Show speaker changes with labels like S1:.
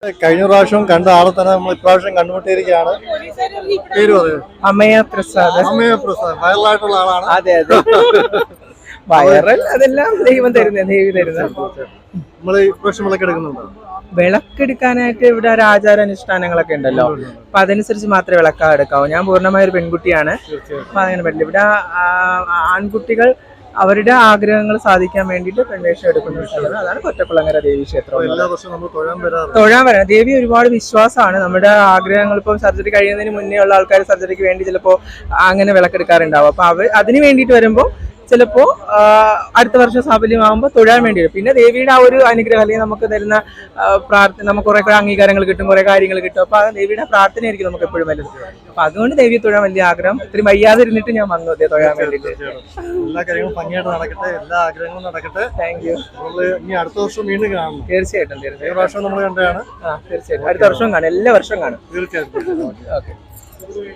S1: കഴിഞ്ഞ പ്രാവശ്യം കണ്ട ആളെ തന്നെ നമ്മൾ ഇപ്രാവശ്യം കണ്ടുമുട്ടിയിരിക്കുകയാണ്. പേര് പറയൂ.
S2: അമയ പ്രസാദ്.
S1: അമയ പ്രസാദ് വൈറലായിട്ടുള്ള ആളാണ്.
S2: അതെ അതെ. വൈറൽ അതെല്ലാം ദൈവം തരുന്ന ദേവി തരുന്ന.
S1: നമ്മള് ഇപ്രാവശ്യം വിളക്കെടുക്കുന്നുണ്ടോ?
S2: വിളക്കെടുക്കാനായിട്ട് ഇവിടെ ഒരു ആചാരാനുഷ്ഠാനങ്ങളൊക്കെ ഉണ്ടല്ലോ, അപ്പൊ അതനുസരിച്ച് മാത്രമേ വിളക്ക് എടുക്കാവൂ. ഞാൻ പൂർണ്ണമായ ഒരു പെൺകുട്ടിയാണ്, അപ്പൊ അങ്ങനെ പറ്റില്ല. ഇവിടെ ആൺകുട്ടികൾ അവരുടെ ആഗ്രഹങ്ങൾ സാധിക്കാൻ വേണ്ടിയിട്ട് പെൺവേഷം എടുക്കുന്ന സ്ഥലം അതാണ് കൊറ്റക്കുളങ്ങര ദേവി ക്ഷേത്രം.
S1: എല്ലാ വർഷവും നമ്മൾ
S2: തൊഴാൻ വരാം. ദേവി ഒരുപാട് വിശ്വാസമാണ്. നമ്മുടെ ആഗ്രഹങ്ങൾ ഇപ്പോൾ സർജറി കഴിയുന്നതിന് മുന്നേ ഉള്ള ആൾക്കാർ സർജറിക്ക് വേണ്ടി ചിലപ്പോൾ അങ്ങനെ വിളക്കെടുക്കാറുണ്ടാവും. അപ്പൊ അതിന് വേണ്ടിയിട്ട് വരുമ്പോൾ ചിലപ്പോ അടുത്ത വർഷം സാഫല്യമാകുമ്പോൾ തൊഴാൻ വേണ്ടി വരും. പിന്നെ ദേവിയുടെ ആ ഒരു അനുഗ്രഹം അല്ലെങ്കിൽ നമുക്ക് തരുന്ന പ്രാർത്ഥന, നമുക്ക് കുറെ അംഗീകാരങ്ങൾ കിട്ടും, കുറെ കാര്യങ്ങൾ കിട്ടും. അപ്പൊ ആ ദേവിയുടെ പ്രാർത്ഥനയായിരിക്കും നമുക്ക് എപ്പോഴും വലുത്. അപ്പൊ അതുകൊണ്ട് ദേവിയെ തൊഴാൻ വലിയ ആഗ്രഹം. ഇത്തിരി വയ്യാതെ ഇരുന്നിട്ട് ഞാൻ വന്നു തൊഴാൻ വേണ്ടിയിട്ട്.
S1: എല്ലാ കാര്യങ്ങളും ഭംഗിയായിട്ട് നടക്കട്ടെ, എല്ലാ ആഗ്രഹങ്ങളും നടക്കട്ടെ.
S2: Thank you.
S1: ഇനി അടുത്ത വർഷം വീണ്ടും കാണണം.
S2: തീർച്ചയായിട്ടും
S1: ഈ പ്രാവശ്യം നമ്മൾ കണ്ടതാണ്.
S2: തീർച്ചയായിട്ടും അടുത്ത വർഷം കാണും, എല്ലാ വർഷവും കാണും.
S1: തീർച്ചയായിട്ടും.
S2: ഓക്കെ.